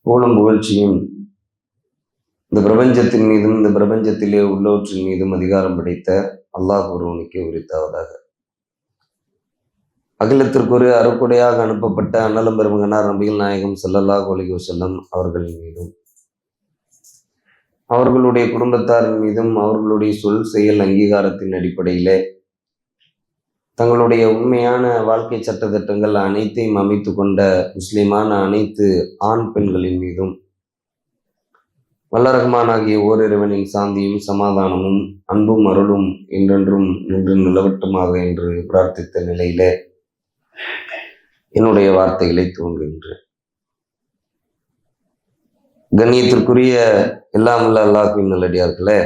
புகழும் புகழ்ச்சியும் இந்த பிரபஞ்சத்தின் மீதும் இந்த பிரபஞ்சத்திலே உள்ளவற்றின் மீதும் அதிகாரம் படைத்த அல்லாஹ் ஒருவனுக்கே உரித்தாவதாக. அகிலத்திற்கு ஒரு அருக்குடையாக அனுப்பப்பட்ட அண்ணலம் பெருமகனார் நபிகள் நாயகம் ஸல்லல்லாஹு அலைஹி வஸல்லம் அவர்களின் மீதும் அவர்களுடைய குடும்பத்தாரின் மீதும் அவர்களுடைய சொல் செயல் அங்கீகாரத்தின் அடிப்படையிலே தங்களுடைய உண்மையான வாழ்க்கை சட்டத்திட்டங்கள் அனைத்தையும் அமைத்து கொண்ட முஸ்லிமான அனைத்து ஆண் பெண்களின் மீதும் வல்லரஹ்மானாகிய ஓரிறைவனின் சாந்தியும் சமாதானமும் அன்பும் அருளும் என்றென்றும் நின்று நிலவட்டுமாக என்று பிரார்த்தித்த நிலையிலே என்னுடைய வார்த்தைகளை துவங்குகின்றேன். கண்ணியத்திற்குரிய எல்லாம் உள்ள அல்லாஹ்வின் நல்லடியார்களே,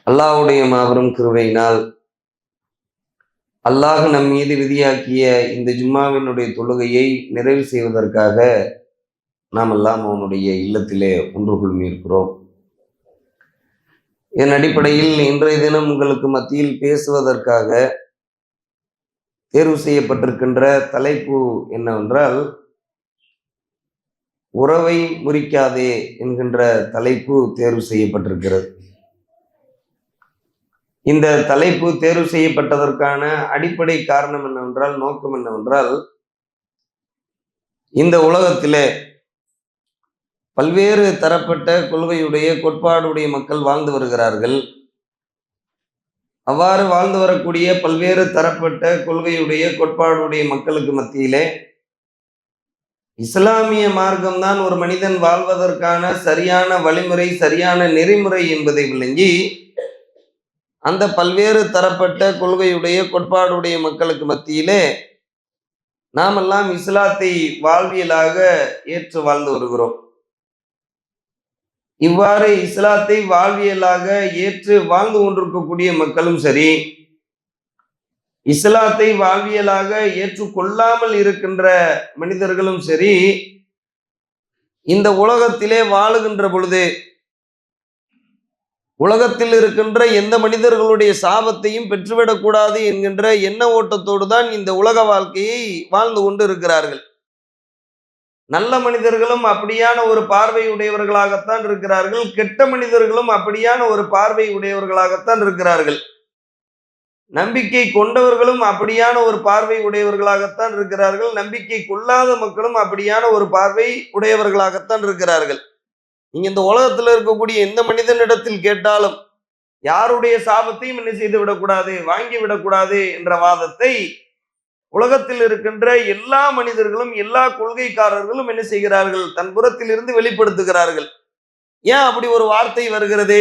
அல்லாஹ்வுடைய மாபெரும் கிருபையினால் அல்லாஹ் நம் மீது விதியாக்கிய இந்த ஜும்மாவினுடைய தொழுகையை நிறைவு செய்வதற்காக நாம் எல்லாம் அவனுடைய இல்லத்திலே ஒன்று குழுமி இருக்கிறோம். இதன் அடிப்படையில் இன்றைய தினம் உங்களுக்கு மத்தியில் பேசுவதற்காக தேர்வு செய்யப்பட்டிருக்கின்ற தலைப்பு என்னவென்றால், உறவை முறிக்காதே என்கின்ற தலைப்பு தேர்வு செய்யப்பட்டிருக்கிறது. இந்த தலைப்பு தேர்வு செய்யப்பட்டதற்கான அடிப்படை காரணம் என்னவென்றால், நோக்கம் என்னவென்றால், இந்த உலகத்திலே பல்வேறு தரப்பட்ட கொள்கையுடைய கோட்பாடுடைய மக்கள் வாழ்ந்து வருகிறார்கள். அவ்வாறு வாழ்ந்து வரக்கூடிய பல்வேறு தரப்பட்ட கொள்கையுடைய கோட்பாடுடைய மக்களுக்கு மத்தியிலே இஸ்லாமிய மார்க்கம்தான் ஒரு மனிதன் வாழ்வதற்கான சரியான வழிமுறை, சரியான நெறிமுறை என்பதை விளங்கி அந்த பல்வேறு தரப்பட்ட கொள்கையுடைய கோட்பாடுடைய மக்களுக்கு மத்தியிலே நாமெல்லாம் இஸ்லாத்தை வாழ்வியலாக ஏற்று வாழ்ந்து வருகிறோம். இவ்வாறு இஸ்லாத்தை வாழ்வியலாக ஏற்று வாழ்ந்து கொண்டிருக்கக்கூடிய மக்களும் சரி, இஸ்லாத்தை வாழ்வியலாக ஏற்றுக்கொள்ளாமல் இருக்கின்ற மனிதர்களும் சரி, இந்த உலகத்திலே வாழுகின்ற பொழுது உலகத்தில் இருக்கின்ற எந்த மனிதர்களுடைய சாபத்தையும் பெற்றுவிடக்கூடாது என்கின்ற எண்ண ஓட்டத்தோடு தான் இந்த உலக வாழ்க்கையை வாழ்ந்து கொண்டு இருக்கிறார்கள். நல்ல மனிதர்களும் அப்படியான ஒரு பார்வை உடையவர்களாகத்தான் இருக்கிறார்கள். கெட்ட மனிதர்களும் அப்படியான ஒரு பார்வை உடையவர்களாகத்தான் இருக்கிறார்கள். நம்பிக்கை கொண்டவர்களும் அப்படியான ஒரு பார்வை உடையவர்களாகத்தான் இருக்கிறார்கள். நம்பிக்கை கொள்ளாத மக்களும் அப்படியான ஒரு பார்வை உடையவர்களாகத்தான் இருக்கிறார்கள். நீங்க இந்த உலகத்துல இருக்கக்கூடிய எந்த மனிதனிடத்தில் கேட்டாலும் யாருடைய சாபத்தையும் என்ன செய்து விடக்கூடாது, வாங்கி விடக்கூடாது என்ற வாதத்தை உலகத்தில் இருக்கின்ற எல்லா மனிதர்களும் எல்லா கொள்கைக்காரர்களும் என்ன செய்கிறார்கள், தன் புறத்தில் இருந்து வெளிப்படுத்துகிறார்கள். ஏன் அப்படி ஒரு வார்த்தை வருகிறது?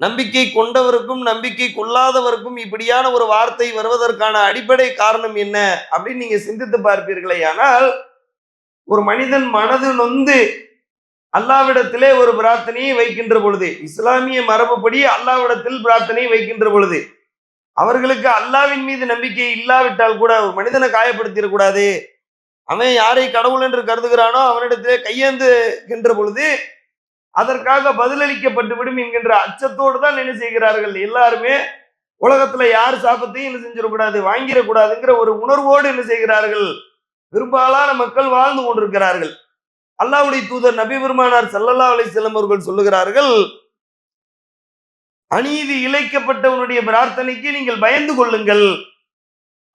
நம்பிக்கை கொண்டவருக்கும் நம்பிக்கை கொள்ளாதவருக்கும் இப்படியான ஒரு வார்த்தை வருவதற்கான அடிப்படை காரணம் என்ன அப்படின்னு நீங்க சிந்தித்து பார்ப்பீர்களே. ஆனால் ஒரு மனிதன் மனது நொந்து அல்லாவிடத்திலே ஒரு பிரார்த்தனையை வைக்கின்ற பொழுது, இஸ்லாமிய மரபுப்படி அல்லாவிடத்தில் பிரார்த்தனையை வைக்கின்ற பொழுது, அவர்களுக்கு அல்லாவின் மீது நம்பிக்கை இல்லாவிட்டால் கூட ஒரு மனிதனை காயப்படுத்திடக்கூடாது, அவன் யாரை கடவுள் என்று கருதுகிறானோ அவனிடத்திலே கையேந்துகின்ற பொழுது அதற்காக பதிலளிக்கப்பட்டு விடும் என்கின்ற அச்சத்தோடு தான் என்ன செய்கிறார்கள் எல்லாருமே. உலகத்துல யார் சாபத்தையும் என்ன செஞ்சிடக்கூடாது, வாங்கிடக்கூடாதுங்கிற ஒரு உணர்வோடு என்ன செய்கிறார்கள் பெரும்பாலான மக்கள் வாழ்ந்து கொண்டிருக்கிறார்கள். அல்லாஹ்வுடைய தூதர் நபி பெருமானார் ஸல்லல்லாஹு அலைஹி வஸல்லம் அவர்கள் சொல்லுகிறார்கள், அநீதி இழைக்கப்பட்டவனுடைய பிரார்த்தனைக்கு நீங்கள் பயந்து கொள்ளுங்கள்.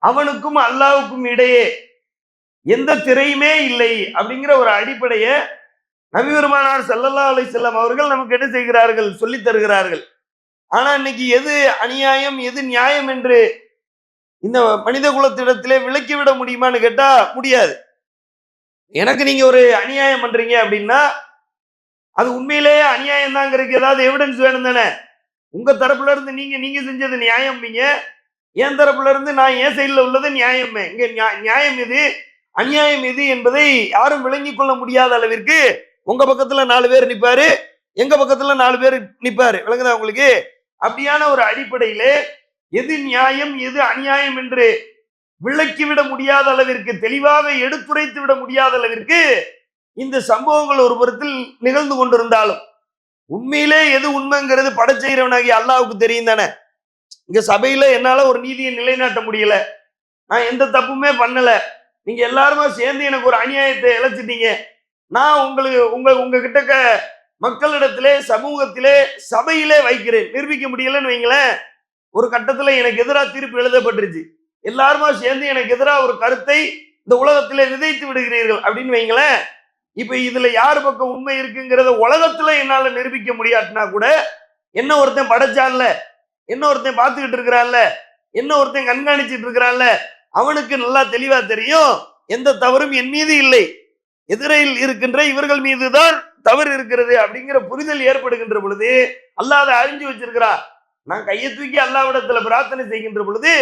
அவனுக்கும் அல்லாஹ்வுக்கும் இடையே எந்த திரையுமே இல்லை அப்படிங்கிற ஒரு அடிப்படையை நபி பெருமானார் ஸல்லல்லாஹு அலைஹி வஸல்லம் அவர்கள் நமக்கு என்ன செய்கிறார்கள், சொல்லி தருகிறார்கள். ஆனா இன்னைக்கு எது அநியாயம் எது நியாயம் என்று இந்த மனித குலத்திடத்திலே விளக்கிவிட முடியுமான்னு கேட்டா முடியாது. எனக்கு நீங்க ஒரு அநியாயம் பண்றீங்க அப்படின்னா அது உண்மையிலேயே அநியாயம் தாங்கிறதுக்கு ஏதாவது எவிடன்ஸ் வேணும் தானே. உங்க தரப்புல இருந்து நீங்க செஞ்சது நியாயம், என் தரப்புல இருந்து நான் என் சைட்ல உள்ளது நியாயம். இங்க நியாயம் எது அநியாயம் எது என்பதை யாரும் விளங்கி கொள்ள முடியாத அளவிற்கு உங்க பக்கத்துல 4 பேர் நிப்பாரு, எங்க பக்கத்துல 4 பேர் நிப்பாரு. விளங்குதா உங்களுக்கு? அப்படியான ஒரு அடிப்படையிலே எது நியாயம் எது அநியாயம் என்று விளக்கிவிட முடியாத அளவிற்கு, தெளிவாக எடுத்துரைத்து விட முடியாத அளவிற்கு இந்த சம்பவங்கள் ஒரு புறத்தில் நிகழ்ந்து கொண்டிருந்தாலும் உண்மையிலே எது உண்மைங்கிறது படைச்செய்கிறவனாகிய அல்லாஹ்வுக்கு தெரியும் தானே. இங்க சபையில என்னால ஒரு நீதியை நிலைநாட்ட முடியல, நான் எந்த தப்புமே பண்ணல, நீங்க எல்லாருமே சேர்ந்து எனக்கு ஒரு அநியாயத்தை இழைச்சிட்டீங்க, நான் உங்களுக்கு உங்க கிட்ட மக்களிடத்திலே, சமூகத்திலே, சபையிலே வைக்கிறேன். நிரூபிக்க முடியலன்னு வைங்களேன், ஒரு கட்டத்துல எனக்கு எதிராக தீர்ப்பு எழுதப்பட்டுருச்சு, எல்லாருமா சேர்ந்து எனக்கு எதிராக ஒரு கருத்தை இந்த உலகத்திலே விதைத்து விடுகிறீர்கள் அப்படின்னு வைங்களேன். இப்ப இதுல யார் பக்கம் உண்மை இருக்குங்கிறத உலகத்துல என்னால நிரூபிக்க முடியாட்டினா கூட, என்ன ஒருத்தன் படைச்சான்ல, என்ன ஒருத்தன் பார்த்துக்கிட்டு இருக்கிறான்ல, என்ன ஒருத்தன் கண்காணிச்சுட்டு இருக்கிறான்ல, அவனுக்கு நல்லா தெளிவா தெரியும் எந்த தவறும் என் மீது இல்லை, எதிரில் இருக்கின்ற இவர்கள் மீதுதான் தவறு இருக்கிறது அப்படிங்கிற புரிதல் ஏற்படுகின்ற பொழுது அல்லாஹ் அதை அறிஞ்சு வச்சிருக்கிறார். நான் கையை தூக்கி அல்லாஹ்விடத்துல பிரார்த்தனை செய்கின்ற பொழுது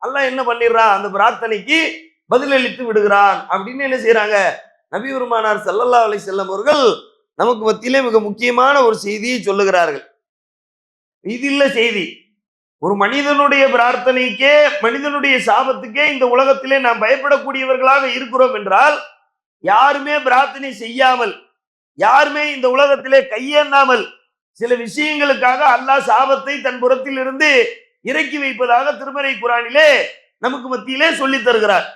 அல்லாஹ் என்ன பண்ணிடுறான், அந்த பிரார்த்தனைக்கு பதிலளித்து விடுகிறான் அப்படின்னு என்ன செய்யறாங்க, நபி பெருமானார் ஸல்லல்லாஹு அலைஹி வஸல்லம் அவர்கள் நமக்கு மத்தியிலே மிக முக்கியமான ஒரு செய்தியை சொல்லுகிறார்கள். இது இல்ல செய்தி, ஒரு மனிதனுடைய பிரார்த்தனைக்கே, மனிதனுடைய சாபத்துக்கே இந்த உலகத்திலே நாம் பயப்படக்கூடியவர்களாக இருக்கிறோம் என்றால், யாருமே பிரார்த்தனை செய்யாமல், யாருமே இந்த உலகத்திலே கையேந்தாமல் சில விஷயங்களுக்காக அல்லாஹ் சாபத்தை தன் புறத்தில் இருந்து இறக்கி வைப்பதாக திருமறை குரானிலே நமக்கு மத்தியிலே சொல்லி தருகிறார்.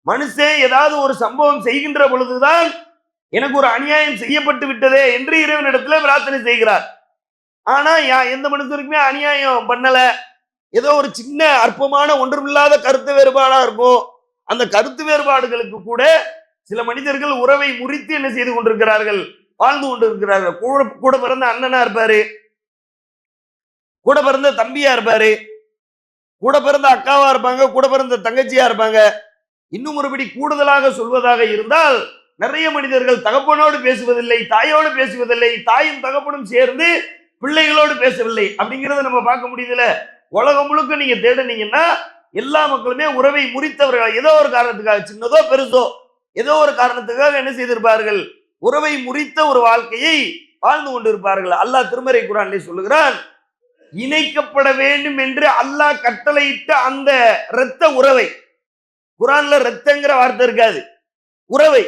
மனுஷன் ஏதாவது ஒரு சம்பவம் செய்கின்ற பொழுதுதான் எனக்கு ஒரு அநியாயம் செய்யப்பட்டு விட்டதே என்று இறைவனிடத்துல பிரார்த்தனை செய்கிறார். ஆனா எந்த மனுஷருக்குமே அநியாயம் பண்ணல, ஏதோ ஒரு சின்ன அற்பமான ஒன்றுமில்லாத கருத்து வேறுபாடா இருக்கும். அந்த கருத்து வேறுபாடுகளுக்கு கூட சில மனிதர்கள் உறவை முறித்து என்ன செய்து கொண்டிருக்கிறார்கள், வாழ்ந்து கொண்டிருக்கிறார்கள். கூட பிறந்த அண்ணனா இருப்பாரு, கூட பிறந்த தம்பியா இருப்பாரு, கூட பிறந்த அக்காவா இருப்பாங்க, கூட பிறந்த தங்கச்சியா இருப்பாங்க. இன்னும் ஒருபடி கூடுதலாக சொல்வதாக இருந்தால், நிறைய மனிதர்கள் தகப்பனோடு பேசுவதில்லை, தாயோடு பேசுவதில்லை, தாயும் தகப்பனும் சேர்ந்து பிள்ளைகளோடு பேசவில்லை அப்படிங்கிறத நம்ம பார்க்க முடியுதுல. உலகம் முழுக்க நீங்க தேடினீங்கன்னா எல்லா மக்களுமே உறவை முறித்தவர்கள், ஏதோ ஒரு காரணத்துக்காக, சின்னதோ பெருசோ ஏதோ ஒரு காரணத்துக்காக என்ன செய்திருப்பார்கள், உறவை முறித்த ஒரு வாழ்க்கையை வாழ்ந்து கொண்டிருப்பார்கள். அல்லாஹ் திருமறை குர்ஆனிலே சொல்லுகிறான், இணைக்கப்பட வேண்டும் என்று அல்லாஹ் கட்டளையிட்ட அந்த இரத்த உறவை, குர்ஆன்ல இரத்தங்கிற வார்த்தை இருக்காது, உறவை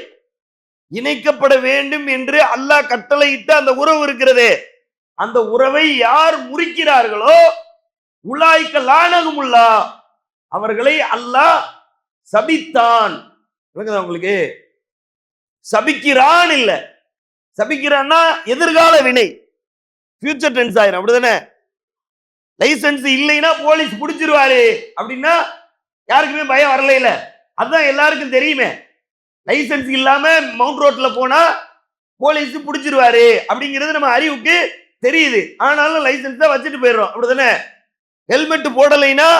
இணைக்கப்பட வேண்டும் என்று அல்லாஹ் கட்டளையிட்ட அந்த உறவு இருக்கிறதே, அந்த உறவை யார் முறிக்கிறார்களோ உலாய்க்க லானகுமுல்லா, அவர்களை அல்லாஹ் சபித்தான். உங்களுக்கு சபிக்கிறான் இல்ல, சபிக்கிறான்னா எதிர்கால வினை, ஃபியூச்சர் டென்ஸ் ஆயிரும், அப்படிதானே? லைசன்ஸ் இல்லைன்னா போலீஸ் பிடிச்சிருவாரு அப்படின்னா யாருக்குமே பயம் வரல இல்ல, அதுதான் எல்லாருக்கும் தெரியுமே. லைசன்ஸ் இல்லாம மவுண்ட் ரோட்ல போனா போலீஸ் பிடிச்சிருவாரு அப்படிங்கிறது நம்ம அறிவுக்கு தெரியுது. ஆனாலும் லைசன்ஸ் தான் வச்சுட்டு போயிடுறோம், அப்படிதானே? ஹெல்மெட் போடலைன்னா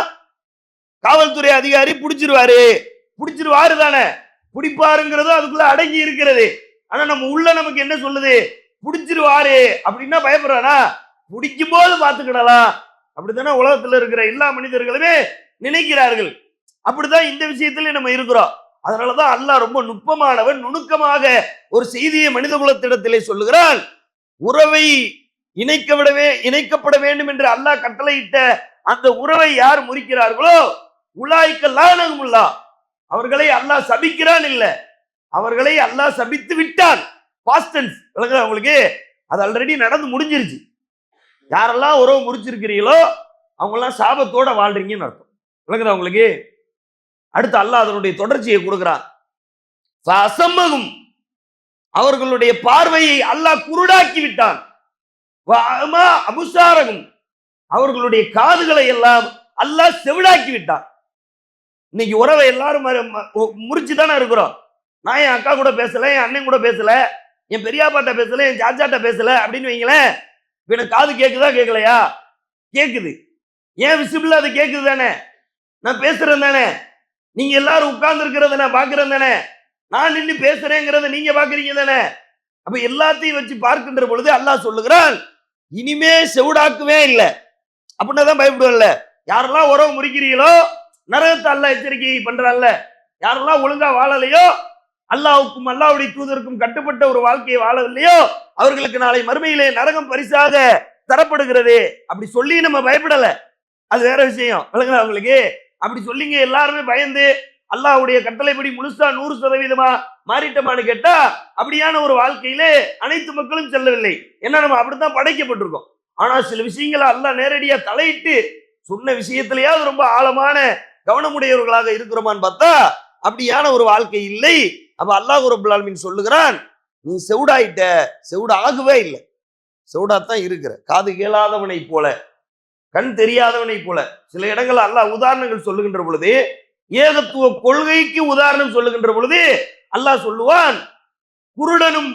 காவல்துறை அதிகாரி பிடிச்சிருவாரு தானே, பிடிப்பாருங்கிறதும் அதுக்குள்ள அடங்கி இருக்கிறது. ஆனா நம்ம உள்ள நமக்கு என்ன சொல்லுது, பிடிச்சிருவாரு அப்படின்னா பயப்படுறானா, பிடிக்கும் போது பார்த்துக்கிடலாம் அப்படித்தானே உலகத்துல இருக்கிற எல்லா மனிதர்களுமே நினைக்கிறார்கள். அப்படிதான் இந்த விஷயத்துல நம்ம இருக்கிறோம். அதனாலதான் அல்லாஹ் ரொம்ப நுட்பமானவன், நுணுக்கமாக ஒரு செய்தியை மனித குலத்திடத்திலே சொல்லுகிறான். உறவை இணைக்கப்பட வேண்டும் என்று அல்லாஹ் கட்டளையிட்ட அந்த உறவை யார் முறிக்கிறார்களோ உலாய்க்க லானகுமுல்லா, அவர்களை அல்லாஹ் சபிக்கிறான் இல்ல, அவர்களை அல்லாஹ் சபித்து விட்டான். பாஸ்ட் டென்ஸ் விளங்குதா உங்களுக்கு? அது ஆல்ரெடி நடந்து முடிஞ்சிருச்சு. யாரெல்லாம் உறவு முறிச்சிருக்கிறீங்களோ அவங்க எல்லாம் சாபத்தோட வாழ்றீங்கன்னு அர்த்தம். விளங்குதா உங்களுக்கு? அடுத்து அல்லாஹ் அதனுடைய தொடர்ச்சியை கொடுக்கிறான். அவர்களுடைய பார்வையை அல்லாஹ் குருடாக்கி விட்டான். அபுசாரகும், அவர்களுடைய காதுகளை எல்லாம் அல்லாஹ் செவிடாக்கி விட்டான். இன்னைக்கு உறவை எல்லாரும் முறிச்சு தானே இருக்கிறோம். நான் என் அக்கா கூட பேசல, என் அண்ணன் கூட பேசல, என் பெரியாப்பாட்ட பேசல, என் சாச்சாட்ட பேசல அப்படின்னு வைங்களேன். எனக்கு காது கேக்குதா கேட்கலையா? கேக்குது. ஏன் விசிபிள் அது கேக்குது தானே, நான் பேசுறேன் தானே, நீங்க எல்லாரும் உட்கார்ந்து இருக்கிறத நான் பாக்குறேன் தானே, நான் நின்று பேசுறேங்கிறத நீங்க பாக்குறீங்க தானே. அப்ப எல்லாத்தையும் வச்சு பார்க்கின்ற பொழுது அல்லாஹ் சொல்லுகிறான், இனிமே செவிடாக்குவே இல்லை அப்படின்னா தான் பயப்படுவல்ல. யாரெல்லாம் உறவு முறிக்கிறீங்களோ நரகத்தை அல்லாஹ் எச்சரிக்கை பண்றான்ல, யாரெல்லாம் ஒழுங்கா வாழலையோ, அல்லாஹ்வுக்கும் அல்லாஹ்வுடைய தூதருக்கும் கட்டுப்பட்ட ஒரு வாழ்க்கையை வாழவில்லையோ அவர்களுக்கு நாளை மறுமையிலே நரகம் பரிசாக தரப்படுகிறது. அப்படி சொல்லி நம்ம பயப்படல, அது வேற விஷயம். விளங்குதா உங்களுக்கு? அப்படி சொல்லிங்க எல்லாருமே பயந்து அல்லாஹ்வுடைய கட்டளைப்படி முழுசா 100% மாறிட்டோமான்னு கேட்டா அப்படியான ஒரு வாழ்க்கையிலே அனைத்து மக்களும் செல்லவில்லை. ஏன்னா நம்ம அப்படித்தான் படைக்கப்பட்டிருக்கோம். ஆனா சில விஷயங்களை அல்லாஹ் நேரடியா தலையிட்டு சொன்ன விஷயத்திலேயாவது ரொம்ப ஆழமான கவனமுடையவர்களாக இருக்கிறோமான்னு பார்த்தா அப்படியான ஒரு வாழ்க்கை இல்லை. அப்ப அல்லாஹ் ரப்பல் ஆலமீன் சொல்லுகிறான், நீ செவிடாயிட்ட, செவிடு ஆகவே இல்லை, செவிடாத்தான் இருக்கிற. காது கேளாதவனை போல, கண் தெரியாதவனை போல. சில இடங்கள் அல்லாஹ் உதாரணங்கள் சொல்லுகின்ற பொழுது, ஏகத்துவ கொள்கைக்கு உதாரணம் சொல்லுகின்ற பொழுது அல்லாஹ் சொல்லுவான், குருடனும்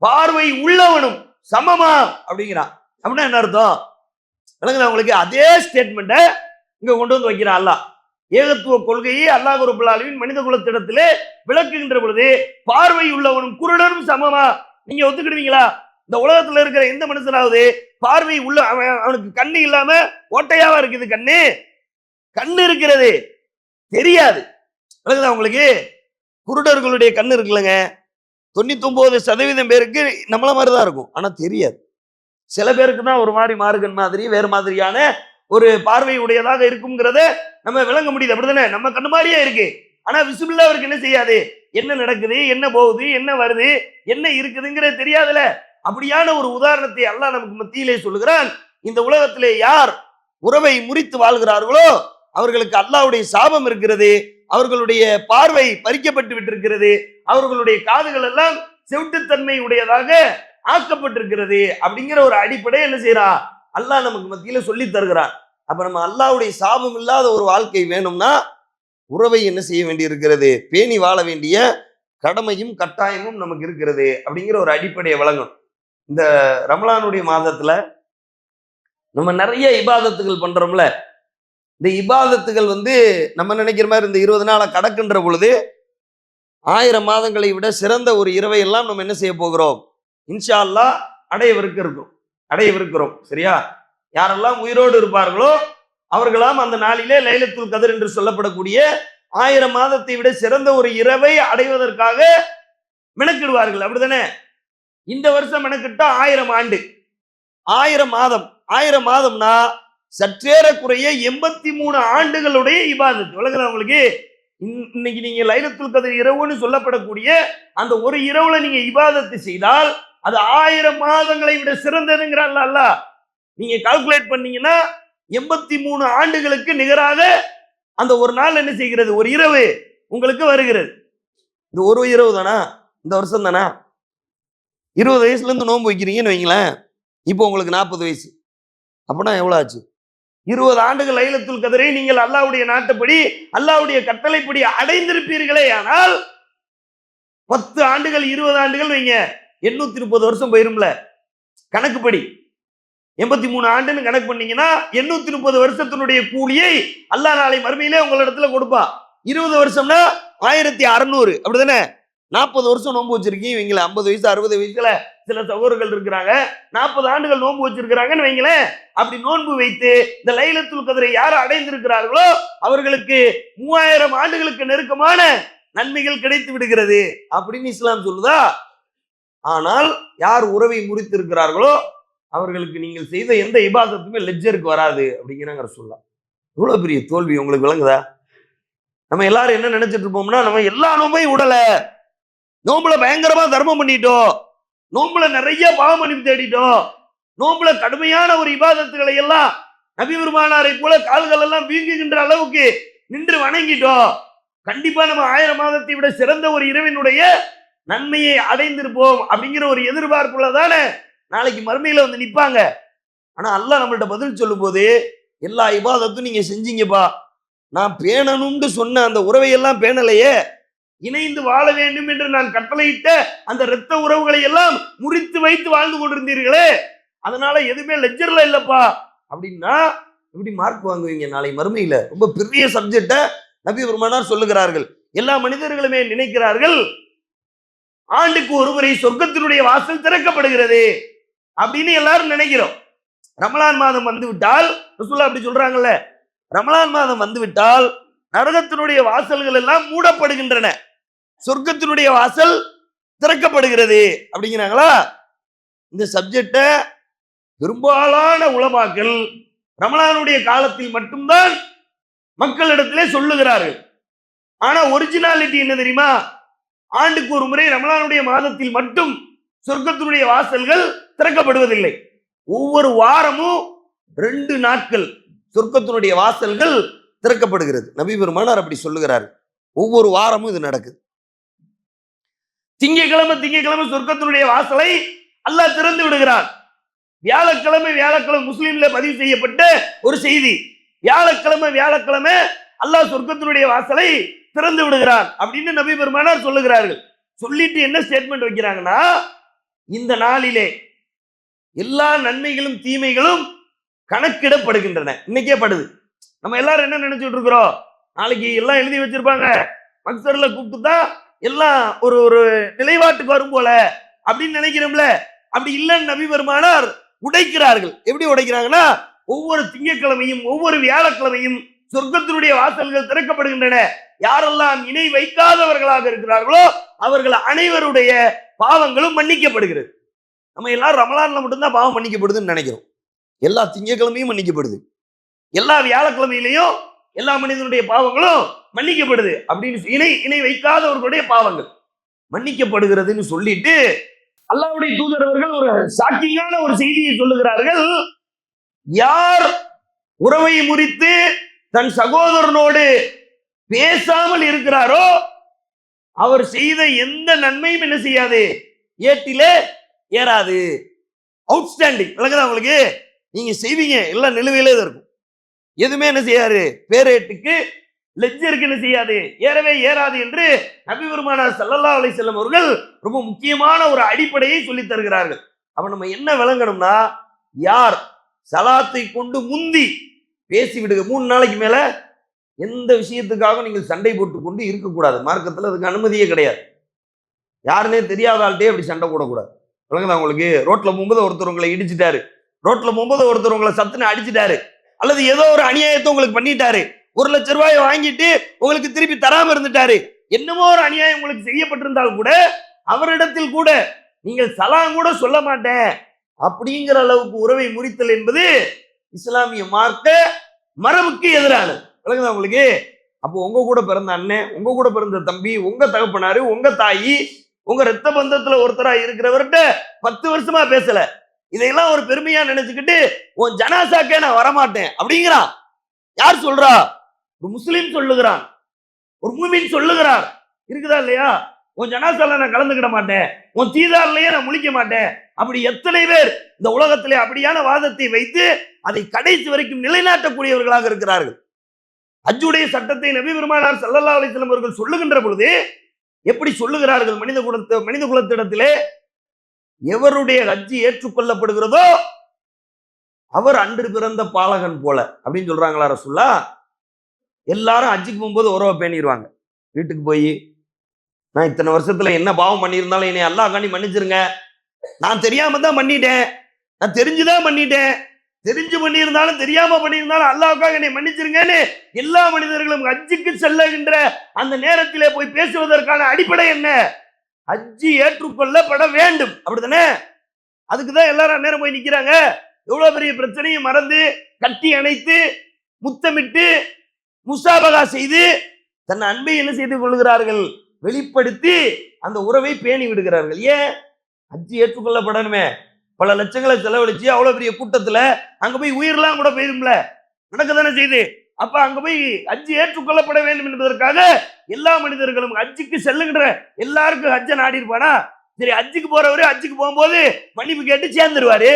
பார்வை உள்ளவனும் சமமா அப்படிங்கிறான். அப்படின்னா என்ன அர்த்தம்? உங்களுக்கு அதே ஸ்டேட்மெண்ட்டை இங்க கொண்டு வந்து வைக்கிறான் அல்லாஹ். ஏகத்துவ கொள்கையை அல்லாஹ் ரப்பல் ஆலமீன் மனித குலத்திடத்திலே விளக்குகின்ற பொழுது, பார்வை உள்ளவனும் குருடனும் சமமா, நீங்க ஒத்துக்கிடுவீங்களா? இந்த உலகத்துல இருக்கிற எந்த மனுஷனாவது பார்வை உள்ள அவனுக்கு கண்ணு இல்லாம ஓட்டையாவா இருக்குது? கண்ணு இருக்கிறது தெரியாது. உங்களுக்கு குருடர்களுடைய கண்ணு இருக்குல்லங்க, 99% பேருக்கு நம்மள மாதிரிதான் இருக்கும், ஆனா தெரியாது. சில பேருக்கு தான் ஒரு மாதிரி மாறுகன் மாதிரி வேறு மாதிரியான ஒரு பார்வை உடையதாக இருக்கும்ங்கிறத நம்ம விளங்க முடியுது. அப்படிதானே? நம்ம கண்ணு மாதிரியே இருக்கு, ஆனா விசிபிளா அவருக்கு என்ன செய்யாது, என்ன நடக்குது, என்ன போகுது, என்ன வருது, என்ன இருக்குதுங்கிறது தெரியாதுல. அப்படியான ஒரு உதாரணத்தை அல்லாஹ் நமக்கு மத்தியிலே சொல்லுகிறான். இந்த உலகத்திலே யார் உறவை முறித்து வாழ்கிறார்களோ அவர்களுக்கு அல்லாஹ்வுடைய சாபம் இருக்கிறது, அவர்களுடைய பார்வை பறிக்கப்பட்டு விட்டிருக்கிறது, அவர்களுடைய காதுகள் எல்லாம் செவிட்டுத்தன்மை உடையதாக ஆக்கப்பட்டிருக்கிறது. அப்படிங்கிற ஒரு அடிப்படை என்ன செய்யறான் அல்லாஹ் நமக்கு மத்தியில சொல்லி தருகிறான். அப்ப நம்ம அல்லாஹ்வுடைய சாபம் இல்லாத ஒரு வாழ்க்கை வேணும்னா உறவை என்ன செய்ய வேண்டி இருக்கிறது, பேணி வாழ வேண்டிய கடமையும் கட்டாயமும் நமக்கு இருக்கிறது. அப்படிங்கிற ஒரு அடிப்படையை வழங்கும். இந்த ரமலானுடைய மாதத்துல நம்ம நிறைய இபாதத்துகள் பண்றோம்ல. இந்த இபாதத்துகள் நம்ம நினைக்கிற மாதிரி இந்த 20 நாளை கடக்கின்ற பொழுது 1000 மாதங்களை விட சிறந்த ஒரு இரவை எல்லாம் நம்ம என்ன செய்ய போகிறோம், இன்ஷா அல்லாஹ் அடையவிருக்கிறோம். சரியா? யாரெல்லாம் உயிரோடு இருப்பார்களோ அவர்களாம் அந்த நாளிலே லைலத்துல் கத்ர் என்று சொல்லப்படக்கூடிய 1000 மாதத்தை விட சிறந்த ஒரு இரவை அடைவதற்காக மெனக்கிடுவார்கள். அப்படித்தானே? இந்த வருஷம் மெனக்கிட்டா 1000 ஆண்டு, 1000 மாதம். 1000 மாதம்னா சற்றேறக்குறைய 83 ஆண்டுகளுடைய இபாதத். விளங்குதா உங்களுக்கு? இன்னைக்கு நீங்க லைலத்துல் கத்ர் இரவுன்னு சொல்லப்படக்கூடிய அந்த ஒரு இரவுல நீங்க இபாதத்து செய்தால் அது 1000 மாதங்களை விட சிறந்ததுங்கிறான் அல்லாஹ். நீங்க கால்குலேட் பண்ணீங்கன்னா 83 ஆண்டுகளுக்கு நிகராக அந்த ஒரு நாள் என்ன செய்கிறது, ஒரு இரவு உங்களுக்கு வருகிறது. இந்த ஒரு இரவு தானா, இந்த வருஷம் தானா? 20 வயசுல இருந்து நோன்பு வைக்கிறீங்கன்னு வைங்களேன், இப்போ உங்களுக்கு 40 வயசு, அப்படின்னா எவ்வளவு ஆச்சு? 20 ஆண்டுகள் லைலத்துல் கத்ரை நீங்கள் அல்லாஹ்வுடைய நாட்டுப்படி அல்லாஹ்வுடைய கட்டளைப்படி அடைந்திருப்பீர்களே. ஆனால் 10 ஆண்டுகள் 20 ஆண்டுகள் வைங்க, 830 வருஷம் போயிரும்ல கணக்குப்படி. 83 ஆண்டுன்னு கணக்கு பண்ணீங்கன்னா 830 வருஷத்தினுடைய கூலியை அல்லாஹ் நாளை மறுமையிலே உங்களிடத்துல கொடுப்பான். 20 வருஷம்னா 1600, அப்படிதானே? 40 வருஷம் நோன்பு வச்சிருக்கீங்க வைங்களேன், 50 வயசு 60 வயசுல சில சகோதரர்கள் இருக்கிறாங்க, 40 ஆண்டுகள் நோன்பு வச்சிருக்கிறாங்கன்னு வைங்களேன். அப்படி நோன்பு வைத்து இந்த லைலத்துல் கத்ரை யார் அடைந்திருக்கிறார்களோ அவர்களுக்கு 3000 ஆண்டுகளுக்கு நெருக்கமான நன்மைகள் கிடைத்து விடுகிறது அப்படின்னு இஸ்லாம் சொல்லுதா? ஆனால் யார் உறவை முறித்திருக்கிறார்களோ அவர்களுக்கு நீங்கள் செய்த எந்த இபாதத்துமே லெஜ்ஜருக்கு வராது அப்படிங்கிறாங்க சொல்லலாம். இவ்வளவு பெரிய தோல்வி உங்களுக்கு விளங்குதா? நம்ம எல்லாரும் என்ன நினைச்சிட்டு இருப்போம்னா, நம்ம எல்லா நோம்பையும் விடல, நோம்புல பயங்கரமா தர்மம் பண்ணிட்டோம், நோம்புல நிறைய பாவம் மன்னிப்பு தேடிட்டோம், நோம்புல கடுமையான ஒரு இபாதத்துகளை எல்லாம் நபி பெருமானாரை போல கால்கள் எல்லாம் வீங்குகின்ற அளவுக்கு நின்று வணங்கிட்டோம், கண்டிப்பா நம்ம 1000 மாதத்தை விட சிறந்த ஒரு இரவினுடைய நன்மையை அடைந்திருப்போம் அப்படிங்கிற ஒரு எதிர்பார்ப்புள்ளதானே நாளைக்கு மறுமையில நிப்பாங்க. ஆனா அல்லாஹ் நம்மள்ட்ட பதில் சொல்லும் போது, எல்லா இபாதத்தும் நீங்க செஞ்சீங்கப்பா, நான் பேணணும்னு சொன்ன அந்த உறவையெல்லாம் பேணலையே, இணைந்து வாழ வேண்டும் என்று நான் கட்டளையிட்ட அந்த இரத்த உறவுகளை எல்லாம் முறித்து வைத்து வாழ்ந்து கொண்டிருந்தீர்களே, அதனால எதுவுமே லெஜ்ஜர்ல இல்லப்பா அப்படின்னா எப்படி மார்க் வாங்குவீங்க நாளை மறுமையில? ரொம்ப பெரிய சப்ஜெக்ட நபி பெருமானார் சொல்லுகிறார்கள். எல்லா மனிதர்களுமே நினைக்கிறார்கள் ஆண்டுக்கு ஒரு முறை சொர்க்கத்தினுடைய வாசல் திறக்கப்படுகிறது அப்படின்னு எல்லாரும் நினைக்கிறோம். ரமலான் மாதம் வந்து விட்டால் ரசூலுல்லாஹ் அப்படி சொல்றாங்கல்ல, ரமலான் மாதம் வந்து விட்டால் நரகத்தினுடைய வாசல்கள் எல்லாம் மூடப்படுகின்றன, சொர்க்கத்தினுடைய வாசல் திறக்கப்படுகிறது அப்படிங்கிறாங்களா? இந்த சப்ஜெக்ட பெரும்பாலான உலமாக்கள் ரமலானுடைய காலத்தில் மட்டும்தான் மக்களிடத்திலே சொல்லுகிறார்கள். ஆனா ஒரிஜினாலிட்டி என்ன தெரியுமா? ஆண்டுக்கு ஒரு முறை ரமலானுடைய மாதத்தில் மட்டும் சொர்க்கத்தினுடைய வாசல்கள் திறக்கப்படுவதில்லை. ஒவ்வொரு வாரமும் 2 நாட்கள் சொர்க்கத்தினுடைய வாசல்கள் திறக்கப்படுகிறது. நபி பெருமானார் அப்படி சொல்லுகிறார். ஒவ்வொரு வாரமும் இது நடக்குது. திங்கக்கிழமை சொர்க்கத்தினுடைய வாசலை அல்லாஹ் திறந்து விடுகிறான். வியாழக்கிழமை முஸ்லீம்ல பதிவு செய்யப்பட்ட ஒரு செய்தி. வியாழக்கிழமை அல்லாஹ் சொர்க்கத்தினுடைய வாசலை திறந்து விடுகிறான் அப்படின்னு நபி பெருமானார் சொல்லுகிறார்கள். சொல்லிட்டு என்ன ஸ்டேட்மெண்ட் வைக்கிறாங்கன்னா, இந்த நாளிலே எல்லா நன்மைகளும் தீமைகளும் கணக்கிடப்படுகின்றன. இன்னைக்கே படுது. நம்ம எல்லாரும் என்ன நினைச்சிட்டு இருக்கிறோம், நாளைக்கு எல்லாம் எழுதி வச்சிருப்பாங்க, மக்சர்ல கூப்பிட்டுதான் எல்லாம் ஒரு ஒரு நிலைப்பாட்டுக்கு வரும் போல அப்படின்னு நினைக்கிறோம்ல. அப்படி இல்லைன்னு நபி பெருமானார் உடைக்கிறார்கள். எப்படி உடைக்கிறாங்கன்னா, ஒவ்வொரு திங்கட்கிழமையும் ஒவ்வொரு வியாழக்கிழமையும் சொர்க்கத்தினுடைய வாசல்கள் திறக்கப்படுகின்றன. யாரெல்லாம் இணை வைக்காதவர்களாக இருக்கிறார்களோ அவர்கள் அனைவருடைய பாவங்களும் மன்னிக்கப்படுகிறது. நம்ம எல்லாரும் ரமலான்ல மட்டும்தான் பாவம் மன்னிக்கப்படுதுன்னு நினைக்கிறோம். எல்லா திங்கட்கிழமையும் மன்னிக்கப்படுது, எல்லா வியாழக்கிழமையிலையும் எல்லா மனிதனுடைய பாவங்களும் மன்னிக்கப்படுது அப்படின்னு இணை வைக்காதவர்களுடைய பாவங்கள் மன்னிக்கப்படுகிறதுன்னு சொல்லிட்டு அல்லாஹ்வுடைய தூதர் அவர்கள் ஒரு ஷாக்கிங்கான ஒரு செய்தியை சொல்லுகிறார்கள். யார் உறவை முறித்து தன் சகோதரனோடு பேசாமல் இருக்கிறாரோ அவர் செய்த எந்த நன்மையும் என்ன செய்யாது, ஏட்டிலே ஏறாது. அவுட்ஸ்டாண்டிங். விளக்குதா உங்களுக்கு? நீங்க செய்வீங்க எல்லாம் நிலுவையிலே இருக்கும், எதுவுமே என்ன செய்யாது, பேரேட்டுக்கு லெஜ்ஜருக்கு என்ன செய்யாது, ஏறவே ஏறாது என்று நபி பெருமானார் ஸல்லல்லாஹு அலைஹி வஸல்லம் அவர்கள் ரொம்ப முக்கியமான ஒரு அடிப்படையை சொல்லி தருகிறார்கள். அப்ப நம்ம என்ன விளங்கணும்னா, யார் சலாத்தை கொண்டு முந்தி பேசி விடுங்க, 3 நாளைக்கு மேல எந்த விஷயத்துக்காக நீங்கள் சண்டை போட்டு கொண்டு இருக்கக்கூடாது. மார்க்கத்தில் அதுக்கு அனுமதியே கிடையாது. யாருன்னே தெரியாத ஆள்கிட்டே அப்படி சண்டை போடக்கூடாது. விளங்குதா உங்களுக்கு? ரோட்ல போகும்போது ஒருத்தர் உங்களை இடிச்சிட்டாரு, ரோட்ல போகும்போது ஒருத்தர் உங்களை சத்துன்னு அடிச்சிட்டாரு, அல்லது ஏதோ ஒரு அநியாயத்தை உங்களுக்கு பண்ணிட்டாரு, 1 லட்சம் ரூபாயை வாங்கிட்டு உங்களுக்கு திருப்பி தராம இருந்துட்டாரு, என்னமோ ஒரு அநியாயம் உங்களுக்கு செய்யப்பட்டிருந்தால் கூட அவரிடத்தில் கூட நீங்கள் சலாம் கூட சொல்ல மாட்டேன் அப்படிங்கிற அளவுக்கு உறவை முறித்தல் என்பது இஸ்லாமிய மார்க்க மரபுக்கு எதிரானது. விளங்குதா உங்களுக்கு? அப்போ உங்க கூட பிறந்த அண்ணன், உங்க கூட பிறந்த தம்பி, உங்க தகப்பனாரு, உங்க தாயி, உங்க ரத்த பந்தத்துல ஒருத்தரா இருக்கிறவர்கிட்ட 10 வருஷமா பேசல, இதையெல்லாம் ஒரு பெருமையா நினைச்சுக்கிட்டு உன் ஜனாசாக்கே நான் வரமாட்டேன் அப்படிங்கிறான். யார் சொல்றா? ஒரு முஸ்லிம் சொல்லுகிறான், ஒரு மூமின் சொல்லுகிறார். இருக்குதா இல்லையா? உன் ஜனாசால நான் கலந்துக்கிட மாட்டேன், உன் தீதாரிலேயே நான் முழிக்க மாட்டேன். அப்படி எத்தனை பேர் இந்த உலகத்திலே அப்படியான வாதத்தை வைத்து அதை கடைசி வரைக்கும் நிலைநாட்டக்கூடியவர்களாக இருக்கிறார்கள். ஹஜ்ஜுடைய சட்டத்தை நபி பெருமானார் ஸல்லல்லாஹு அலைஹி வஸல்லம் அவர்கள் சொல்லுகின்ற பொழுது எப்படி சொல்லுகிறார்கள்? மனித குலத்திடத்திலே எவருடைய ஹஜ்ஜி ஏற்றுக்கொள்ளப்படுகிறதோ அவர் அன்று பிறந்த பாலகன் போல அப்படின்னு சொல்றாங்களா ரசூலுல்லாஹ்? எல்லாரும் ஹஜ்ஜுக்கு போகும்போது உறவை பேணிடுவாங்க. வீட்டுக்கு போய், நான் இத்தனை வருஷத்துல என்ன பாவம் பண்ணியிருந்தாலும் என்னை அல்லாஹ்காண்டி மன்னிச்சிருங்க, நான் தெரியாம தான் பண்ணிட்டேன், நான் தெரிஞ்சுதான் பண்ணிட்டேன், தெரிஞ்சு பண்ணியிருந்தாலும் தெரியாம பண்ணியிருந்தாலும் அல்லாஹ்வுக்காக என்னை மன்னிச்சிருங்கன்னு எல்லா மனிதர்களும் ஹஜ்ஜுக்கு செல்லுகின்ற அந்த நேரத்திலே போய் பேசுவதற்கான அடிப்படை என்ன? ஹஜ்ஜி ஏற்றுக்கொள்ளப்பட வேண்டும், அப்படித்தானே? அதுக்குதான் எல்லாரும் நேரம் போய் நிக்கிறாங்க. எவ்வளவு பெரிய பிரச்சனையை மறந்து கட்டி அணைத்து முத்தமிட்டு முசாபகா செய்து தன் அன்பை என்ன செய்து கொள்கிறார்கள், வெளிப்படுத்தி அந்த உறவை பேணி விடுகிறார்கள். ஏன்? ஹஜ்ஜி ஏற்றுக்கொள்ளப்படணுமே. பல லட்சங்களை செலவழிச்சு அவ்வளவு பெரிய கூட்டத்துல அங்க போய் உயிரெல்லாம் கூட போயிரும்ல, நடக்கதானே செய்து. அப்ப அங்க போய் ஹஜ்ஜி ஏற்றுக்கொள்ளப்பட வேண்டும் என்பதற்காக எல்லா மனிதர்களும் ஹஜ்ஜுக்கு செல்லுகின்ற எல்லாருக்கும் ஹஜ்ஜை நாடி இருப்பானா? சரி, ஹஜ்ஜுக்கு போறவரு ஹஜ்ஜுக்கு போகும்போது மன்னிப்பு கேட்டு சேர்ந்துருவாரு.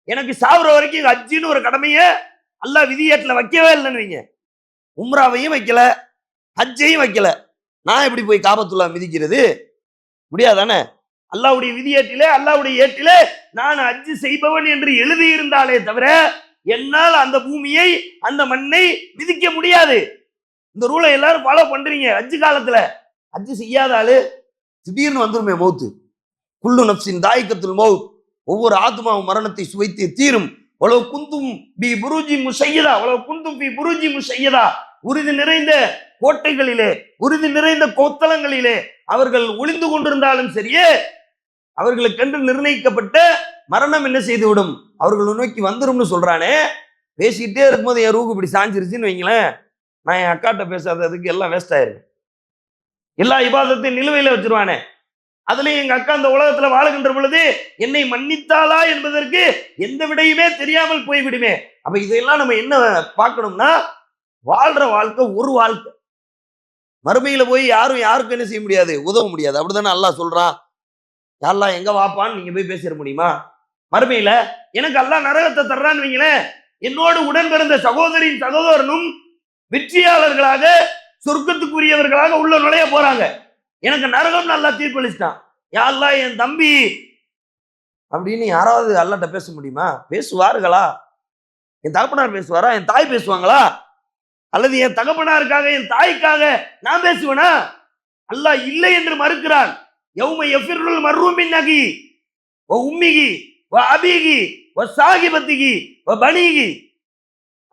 எனக்கு சாவுற வரைக்கும் ஹஜ்ஜின்னு ஒரு கடமையை அல்லாஹ் விதியேட்டில் வைக்கவே இல்லைன்னு வைங்க, உம்ராவையும் வைக்கல, ஹஜ்ஜையும் வைக்கல, நான் எப்படி போய் காபத்துல்லா மிதிக்கிறது? முடியாதானே? அல்லாஹ்வுடைய விதியேட்டிலே, அல்லாஹ்வுடைய ஏட்டிலே நான் ஹஜ்ஜு செய்பவன் என்று எழுதியிருந்தாலே தவிர என்னால் அந்த பூமியை அந்த மண்ணை மிதிக்க முடியாது. இந்த ரூலை எல்லாரும் ஃபாலோ பண்றீங்க. ஹஜ்ஜு காலத்துல ஹஜ்ஜு செய்யாத ஆளு திடீர்னு வந்துருமே மௌத்து. குல்லு நஃப்ஸின் தாயிகத்துல் மௌத், ஒவ்வொரு ஆத்மாவும் மரணத்தை சுவைத்து தீரும். உலவு குந்தும் பி புருஜி முஷையதா, உலவு குந்தும் பி புருஜி முஷையதா, உறுதி நிறைந்த கோட்டைகளிலே, உறுதி நிறைந்த கோத்தலங்களிலே அவர்கள் ஒளிந்து கொண்டிருந்தாலும் சரியே, அவர்களுக்கென்று நிர்ணயிக்கப்பட்ட மரணம் என்ன செய்து விடும், அவர்கள் நோக்கி வந்துரும்னு சொல்றானே. பேசிக்கிட்டே இருக்கும்போது என் ரூக்கு இப்படி சாஞ்சிருச்சுன்னு வைங்களேன், நான் என் அக்காட்ட பேசாததுக்கு எல்லாம் வேஸ்ட் ஆயிரும். எல்லா இபாதத்தையும் நிலுவையில வச்சிருவானே. அதுலயும் எங்க அக்கா அந்த உலகத்துல வாழுகின்ற பொழுது என்னை மன்னித்தாளா என்பதற்கு எந்த விடையுமே தெரியாமல் போய்விடுமே. அப்ப இதையெல்லாம் நம்ம என்ன பார்க்கணும்னா, வாழ்ற வாழ்க்கை ஒரு வாழ்க்கை. மறுமையில போய் யாருக்கும் என்ன செய்ய முடியாது, உதவ முடியாது. அப்படித்தானே அல்லாஹ் சொல்றான். யாரெல்லாம் எங்க வாப்பான்னு நீங்க போய் பேசிட முடியுமா? மறுமையில எனக்கு அல்லாஹ் நரகத்தை தர்றான்னு வைங்களேன், என்னோடு உடன் பிறந்த சகோதரின் சகோதரனும் வெற்றியாளர்களாக சொர்க்கத்துக்குரியவர்களாக உள்ள நுழைய போறாங்க. எனக்கு நரகம் நல்லா தீர்ப்பளிச்சிட்டான். யாரெல்லாம் என் தம்பி அப்படின்னு யாராவது அல்லாட்ட பேச முடியுமா? பேசுவார்களா? என் தகப்பனார் பேசுவாரா? என் தாய் பேசுவாங்களா? அல்லது என் தகப்பனாருக்காக என் தாய்க்காக நான் பேசுவேனா? அல்லாஹ் இல்லை என்று மறுக்கிறான். யௌம யஃபிருல் மர்ரு மின் அகி வ உம்மிகி வ அபீகி வ சாகிபத்திகி வ பனீகி.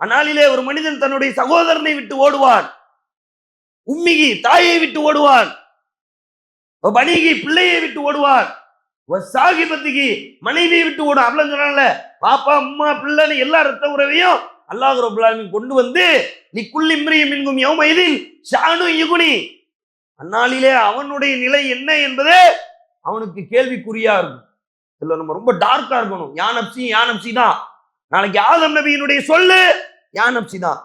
அந்நாளிலே ஒரு மனிதன் தன்னுடைய சகோதரனை விட்டு ஓடுவான், உம்மிகி தாயை விட்டு ஓடுவான், வ பனீகி பிள்ளையை விட்டு ஓடுவான், வ சாகிபத்திகி மனைவியை விட்டு ஓடும். அப்படிலாம் சொன்னால பாப்பா அம்மா பிள்ளைன்னு எல்லா ரத்த உறவையும் அல்லாஹ் ரப்பல் ஆலமீன் கொண்டு வந்து லிக்குல்லி இம்ரியின் மின்கும் யௌமைதின் ஷஅனு யுக்னி. அந்நாளிலே அவனுடைய நிலை என்ன என்பது அவனுக்கு கேள்விக்குறியா இருக்கும். இதுல நம்ம ரொம்ப டார்க்கா இருக்கணும். யா நப்சி தான். நாளைக்கு ஆதம் நபியினுடைய சொல்லு யா நப்சி தான்.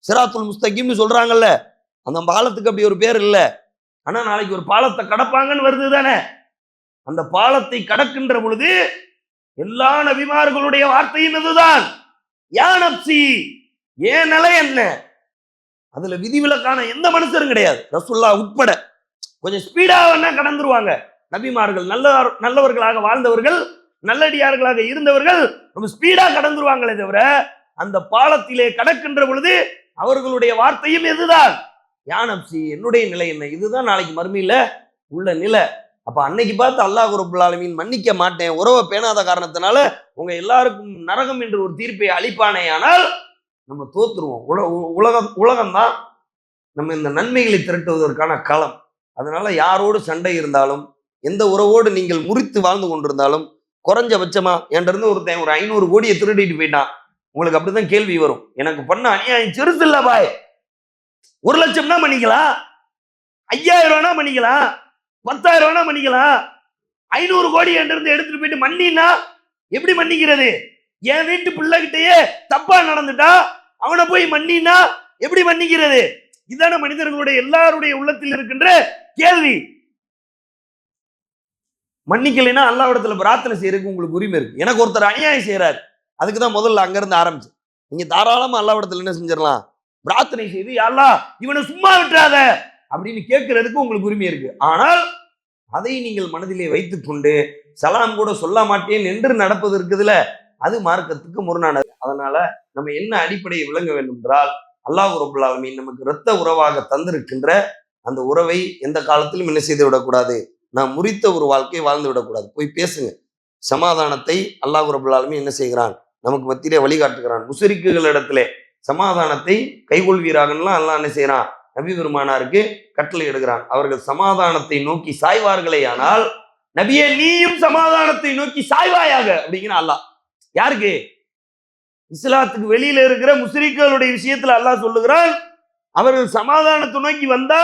சிராத்துல் முஸ்தகீம்னு சொல்றாங்கல்ல, அந்த பாலத்துக்கு அப்படி ஒரு பேர் இல்ல. ஆனா நாளைக்கு ஒரு பாலத்தை கடப்பாங்கன்னு வருது தானே. அந்த பாலத்தை கடக்கின்ற பொழுது எல்லா நபிமார்களுடைய வார்த்தையும் இதுதான், யா நப்சி. ஏன் நிலை என்ன? அதுல விதிவிலக்கான எந்த மனுஷரும் கிடையாது, ரசூலுல்லாஹ் உட்பட. கொஞ்சம் ஸ்பீடா வேணா கடந்துருவாங்க. நபிமார்கள் நல்லவர்களாக வாழ்ந்தவர்கள், நல்லடியார்களாக இருந்தவர்கள் ரொம்ப ஸ்பீடா கடந்துருவாங்களே தவிர, அந்த பாலத்திலே கடக்கின்ற பொழுது அவர்களுடைய வார்த்தையும் எதுதான், யா நப்சி, என்னுடைய நிலை என்ன. இதுதான் நாளைக்கு மறுமையில உள்ள நிலை. அப்ப அன்னைக்கு பார்த்து அல்லாஹ் ரப்பல் ஆலமீன் மன்னிக்க மாட்டேன், உறவை பேணாத காரணத்தினால உங்க எல்லாருக்கும் நரகம் என்று ஒரு தீர்ப்பை அளிப்பானே, ஆனால் நம்ம தோத்துருவோம். உலகம் தான் நம்ம இந்த நன்மைகளை திரட்டுவதற்கான களம். அதனால யாரோடு சண்டை இருந்தாலும், எந்த உறவோடு நீங்கள் முறித்து வாழ்ந்து கொண்டிருந்தாலும், குறைஞ்சபட்சமா என்கிட்ட இருந்து ஒருத்தன் ஒரு 500 கோடியை திருடிட்டு போயிட்டான், உங்களுக்கு அப்படிதான் கேள்வி வரும். எனக்கு பண்ண அநியாயம் சிறுசு இல்ல பாய். 1 லட்சம்னா மன்னிக்கலாம், 5000 ரூபானா மன்னிக்கலாம், 10,000 ரூபானா மன்னிக்கலாம். 500 கோடி என்கிட்ட இருந்து எடுத்துட்டு போயிட்டு மன்னினா எப்படி மன்னிக்கிறது? என் வீட்டு பிள்ளைகிட்டயே தப்பா நடந்துட்டா அவனை போய் மன்னினா எப்படி மன்னிக்கிறது? இதான மனிதர்களுடைய எல்லாருடைய உள்ளத்தில் இருக்கின்ற கேள்வி. மன்னிக்கலைன்னா அல்லாஹ்விடத்துல பிரார்த்தனை செய்யறதுக்கு உங்களுக்கு உரிமை இருக்கு. எனக்கு ஒருத்தர் அநியாயம் செய்யறாரு, அதுக்குதான் முதல்ல அங்க இருந்து ஆரம்பிச்சு. நீங்க தாராளமா அல்லாஹ்விடத்துல என்ன செஞ்சிடலாம், பிரார்த்தனை செய்து யா அல்லாஹ் இவனை சும்மா விட்டுறாத அப்படின்னு கேட்கறதுக்கு உங்களுக்கு உரிமை இருக்கு. ஆனால் அதை நீங்கள் மனதிலே வைத்துக் கொண்டு சலாம் கூட சொல்ல மாட்டேன் என்று நடப்பது இருக்குதுல, அது மார்க்கத்துக்கு முரணானது. அதனால நம்ம என்ன அடிப்படையை விளங்க வேண்டும் என்றால், அல்லாஹ் ரப்பல் ஆலமீன் நமக்கு இரத்த உறவாக தந்திருக்கின்ற அந்த உறவை எந்த காலத்திலும் என்ன செய்து விடக்கூடாது, நாம் முறித்த ஒரு வாழ்க்கையை வாழ்ந்து விடக்கூடாது. போய் பேசுங்க. சமாதானத்தை அல்லாஹ் ரப்பல் ஆலமீன் என்ன செய்கிறான், நமக்கு மத்தியிலே வழிகாட்டுகிறான். முஸ்ரிக்குகள் இடத்திலே சமாதானத்தை கைகொள்வீராகலாம் அல்லாஹ் என்ன செய்யறான், நபி பெருமானாருக்கு கட்டளை இடுகிறான். அவர்கள் சமாதானத்தை நோக்கி சாய்வார்களே, ஆனால் நபியே நீயும் சமாதானத்தை நோக்கி சாய்வாயாக அப்படிங்கிற அல்லாஹ். யாருக்கு? இஸ்லாத்துக்கு வெளியில இருக்கிற முஸ்லிம்களுடைய விஷயத்துல அல்லாஹ் சொல்லுகிறான், அவர்கள் சமாதானத்தை நோக்கி வந்தா,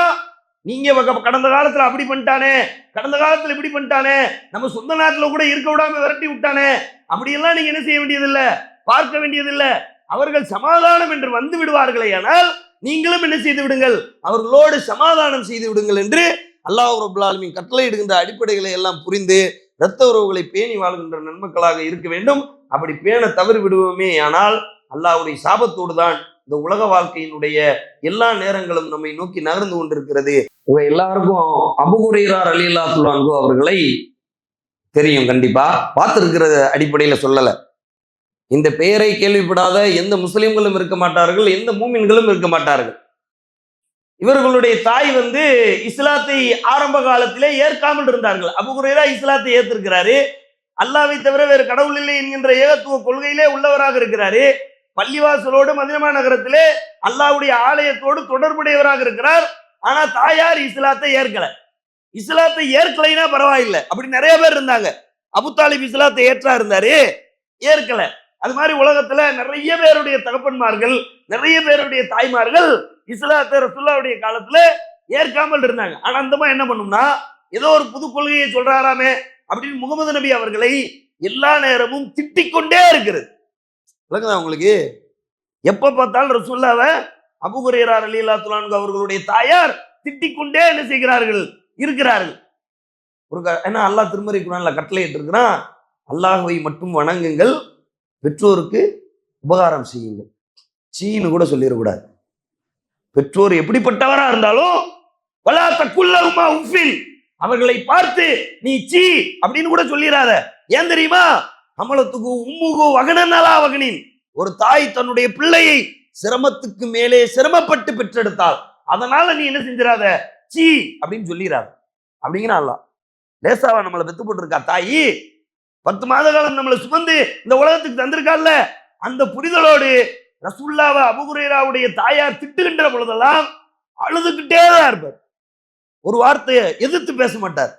நீங்க கடந்த காலத்துல அப்படி பண்ணிட்டானே, கடந்த காலத்துல இப்படி பண்ணிட்டானே, நம்ம சொந்த நாட்டுல கூட இருக்க விடாம விரட்டி விட்டானே, அப்படியெல்லாம் நீங்க என்ன செய்ய வேண்டியதில்லை, பார்க்க வேண்டியதில்லை. அவர்கள் சமாதானம் என்று வந்து விடுவார்களே, ஆனால் நீங்களும் என்ன செய்து விடுங்கள், அவர்களோடு சமாதானம் செய்து விடுங்கள் என்று அல்லாஹ் ரப்பல் ஆலமீன் கட்டளை இடுகின்ற அடிப்படைகளை எல்லாம் புரிந்து இரத்த உறவுகளை பேணி வாழ்கின்ற நன்மக்களாக இருக்க வேண்டும். அப்படி பேண தவறு விடுவோமே ஆனால் அல்லாஹ்வுடைய சாபத்தோடு தான் இந்த உலக வாழ்க்கையினுடைய எல்லா நேரங்களும் நம்மை நோக்கி நகர்ந்து கொண்டிருக்கிறது. உங்க எல்லாருக்கும் அபூ ஹுரைரா ரலியல்லாஹு அன்ஹு அவர்களை தெரியும், கண்டிப்பா பார்த்திருக்கிற அடிப்படையில சொல்லல. இந்த பெயரை கேள்விப்படாத எந்த முஸ்லிம்களும் இருக்க மாட்டார்கள், எந்த மூமின்களும் இருக்க மாட்டார்கள். இவர்களுடைய தாய் இஸ்லாத்தை ஆரம்ப காலத்திலே ஏற்காமல் இருந்தார்கள். அபூ ஹுரைரா இஸ்லாத்தை ஏற்றிருக்கிறாரு, அல்லாஹ்வை தவிர வேறு கடவுள் இல்லை என்கின்ற ஏகத்துவ கொள்கையிலே உள்ளவராக இருக்கிறாரு. பள்ளிவாசலோடு மதீனா நகரத்திலே அல்லாஹ்வுடைய ஆலயத்தோடு தொடர்புடையவராக இருக்கிறார். ஆனா தாயார் இஸ்லாத்தை ஏற்கல. இஸ்லாத்தை ஏற்கலைன்னா பரவாயில்லை, அப்படி நிறைய பேர் இருந்தாங்க. அபூ தாலிப் இஸ்லாத்தை ஏற்றா இருந்தாரு, ஏற்கல. அது மாதிரி உலகத்துல நிறைய பேருடைய தகப்பன்மார்கள், நிறைய பேருடைய தாய்மார்கள் இஸ்லாத்தை ரசூலுல்லாஹ்வுடைய காலத்துல ஏற்காமல் இருந்தாங்க. ஆனா அந்தமா என்ன பண்ணும்னா, ஏதோ ஒரு புது கொள்கையை சொல்றாராமே அப்படின்னு முகமது நபி அவர்களை எல்லா நேரமும் திட்டிக் கொண்டே இருக்கிறது. உங்களுக்கு எப்ப பார்த்தாலும் ரசூலுல்லாஹ்வை அபூ ஹுரைரா ரலியல்லாஹு அன்ஹு அவர்களுடைய தாயார் திட்டிக் கொண்டே என்ன செய்கிறார்கள் இருக்கிறார்கள். ஏன்னா அல்லாஹ் திருமறை குர்ஆன்ல கட்டளையிட்டு இருக்கிறான், அல்லாஹ்வை மட்டும் வணங்குங்கள், பெற்றோருக்கு உபகாரம் செய்யுங்கள். சீன்னு கூட சொல்லிடக்கூடாது. பெற்றோர் எப்படிப்பட்டவரா இருந்தாலும் வலா தக்குல்லஹுமா உஃபில், அவர்களை பார்த்து நீ சீ அப்படின்னு கூட சொல்லிடாத. ஏன் தெரியுமா? அமலத்துக்கு உம்முகு வகனனலா வகனின், ஒரு தாய் தன்னுடைய பிள்ளையை சிரமத்துக்கு மேலே சிரமப்பட்டு பெற்றெடுத்தாள், அதனால நீ என்ன செஞ்சிடாத, சீ அப்படின்னு சொல்லிடாத அப்படிங்கிற அல்லாஹ். லேசாவா நம்மளை பெத்து போட்டிருக்கா தாயி? 10 மாத காலம் நம்மளை சுமந்து இந்த உலகத்துக்கு தந்திருக்கால. அந்த புரிதலோடு ரசூலுல்லாஹ் அபூ ஹுரைராவுடைய தாயார் திட்டுகின்ற பொழுதெல்லாம் அழுதுகிட்டே தான் இருப்பார். ஒரு வார்த்தையை எதிர்த்து பேச மாட்டார்,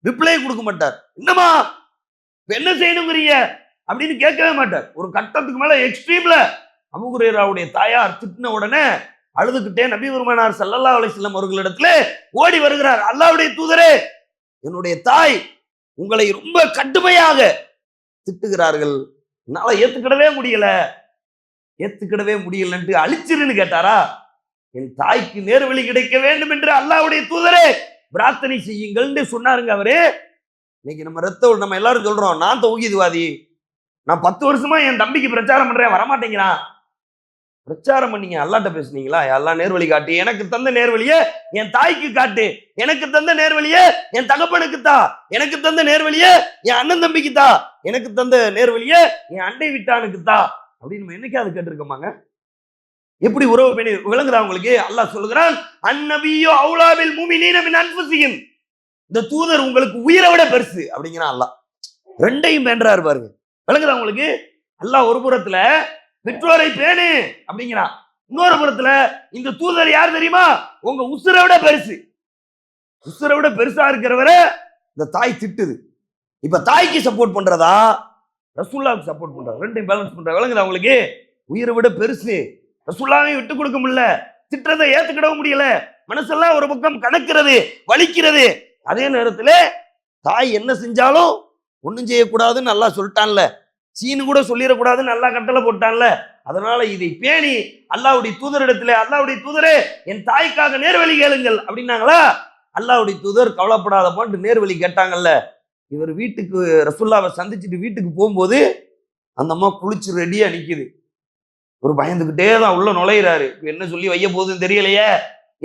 ரிப்ளை கொடுக்க மாட்டார். என்னமா என்ன செய்யணுங்கிறீங்க அப்படின்னு கேட்கவே மாட்டார். ஒரு கட்டத்துக்கு மேல எக்ஸ்ட்ரீம்ல அபூ ஹுரைராவுடைய தாயார் திட்டின உடனே அழுதுகிட்டே நபி பெருமானார் ஸல்லல்லாஹு அலைஹி வஸல்லம் அவர்களிடத்துல ஓடி வருகிறார். அல்லாஹ்வுடைய தூதரே, என்னுடைய தாய் உங்களை ரொம்ப கடுமையாக திட்டுகிறார்கள், என்னால ஏத்துக்கிடவே முடியலன்ட்டு அழிச்சிருன்னு கேட்டாரா? என் தாய்க்கு நேர்வழி கிடைக்க வேண்டும் என்று அல்லாஹ்வுடைய தூதரே பிரார்த்தனை செய்யுங்கள் சொன்னாருங்க அவரு. இன்னைக்கு நம்ம எல்லாரும் சொல்றோம், நான் தௌஹீத்வாதி, நான் 10 வருஷமா என் தம்பிக்கு பிரச்சாரம் பண்றேன், வரமாட்டேங்கிறான். பிரச்சாரம் பண்ணீங்க, அல்லாட்ட பேசுனீங்களா? எல்லாம் நேர்வழி காட்டு, எனக்கு தந்த நேர்வழியை என் தாய்க்கு காட்டு, எனக்கு தந்த நேர்வழியை என் தகப்பனுக்கு தா, எனக்கு தந்த நேர்வழியை என் அண்ணன் தம்பிக்கு தா, எனக்கு தந்த நேர்வழியை என் அண்டை விட்டானுக்கு தா அப்படின்னு என்னைக்காவது கேட்டிருக்கோமாங்க? எப்படி உறவு பேணி விளங்குதா உங்களுக்கு? அல்லாஹ் சொல்லுகிறான், அந்நபியோ அவுலாபில் முஃமினீன மின் அன்ஃபுஸிஹிம், இந்த தூதர் உங்களுக்கு உயிரை விட பெருசு அப்படிங்கிறான் அல்லாஹ். ரெண்டையும் பேன்றாரு பாருங்க. விளங்குதா உங்களுக்கு? அல்லாஹ் ஒரு புறத்துல பெற்றோரை பேணு அப்படிங்கிறான், இன்னொரு புறத்துல இந்த தூதர் யார் தெரியுமா? உங்க உசுரை விட பெருசு. உசுரை விட பெருசா இருக்கிறவரை இந்த தாய் திட்டுது. இப்ப தாய்க்கு சப்போர்ட் பண்றதா ரசூலுல்லாஹ்வுக்கு சப்போர்ட் பண்றதா? ரெண்டையும் பேலன்ஸ் பண்ற. விளங்குதா உங்களுக்கு? உயிரை விட பெருசு, ரசூலுல்லாஹ்வை விட்டு கொடுக்க முடியல, திட்டத்தை ஏத்துக்கிடவும் முடியல, மனசெல்லாம் ஒரு பக்கம் கணக்கிறது, வலிக்கிறது. அதே நேரத்துல தாய் என்ன செஞ்சாலும் ஒண்ணும் செய்யக்கூடாதுன்னு நல்லா சொல்லிட்டான்ல, சீனு கூட சொல்லிடக்கூடாதுன்னு நல்லா கட்டளை போட்டான்ல. அதனால இதை பேணி அல்லாஹ்வுடைய தூதரிடத்துல, அல்லாஹ்வுடைய தூதரே என் தாய்க்காக நேர்வழி கேளுங்கள் அப்படின்னாங்களா? அல்லாஹ்வுடைய தூதர் கவலைப்படாத பாட்டு நேர்வழி கேட்டாங்கல்ல. இவர் வீட்டுக்கு ரசூலுல்லாஹ்வை சந்திச்சுட்டு வீட்டுக்கு போகும்போது அந்த அம்மா குளிச்சு ரெடியா நிக்குது. ஒரு பயந்துகிட்டே தான் உள்ள நுழையிறாரு. என்ன சொல்லி வைய போகுதுன்னு தெரியலையே,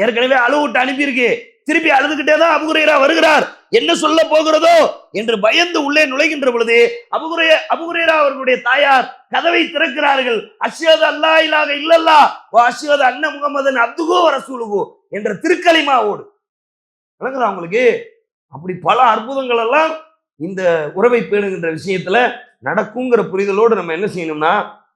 ஏற்கனவே அழுவிட்டு அனுப்பியிருக்கு, திருப்பி அழுதுகிட்டே தான் அபூ ஹுரைரா வருகிறார், என்ன சொல்ல போகிறதோ என்று பயந்து உள்ளே நுழைகின்ற பொழுது அபூ ஹுரைரா அவர்களுடைய தாயார் கதவை திறக்கிறார்கள். அஷ்ஹது அல்லா இலாஹ இல்லல்லாஹ் வ அஷ்ஹது அன்ன முஹம்மதன் அப்துஹு வ ரசூலுஹு என்ற திருக்கலிமாவோடு. விளங்குதா உங்களுக்கு? அப்படி பல அற்புதங்கள் எல்லாம் இந்த உறவை பேணுகின்ற விஷயத்துல நடக்குங்கிற புரிதலோடு நம்ம என்ன செய்யணும்னா,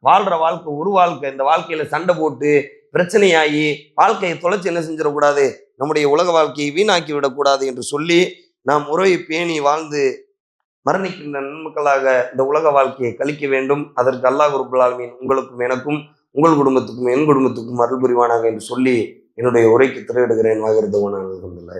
வாழ்ற வாழ்க்கை ஒரு வாழ்க்கை, இந்த வாழ்க்கையில சண்டை போட்டு பிரச்சனையாகி வாழ்க்கையை தொலைச்சு என்ன செஞ்சிடக்கூடாது, நம்முடைய உலக வாழ்க்கையை வீணாக்கி விடக்கூடாது என்று சொல்லி நாம் உறவை பேணி வாழ்ந்து மரணிக்கின்ற நன்மக்களாக இந்த உலக வாழ்க்கையை கழிக்க வேண்டும். அதற்கு அல்லாஹ் ரப்பல் ஆலமீன் உங்களுக்கும் எனக்கும் உங்கள் குடும்பத்துக்கும் என் குடும்பத்துக்கும் அருள் புரிவானாக என்று சொல்லி என்னுடைய உரைக்கு திரையிடுகிறேன். வாகிறது அல்ஹம்துலில்லாஹ்.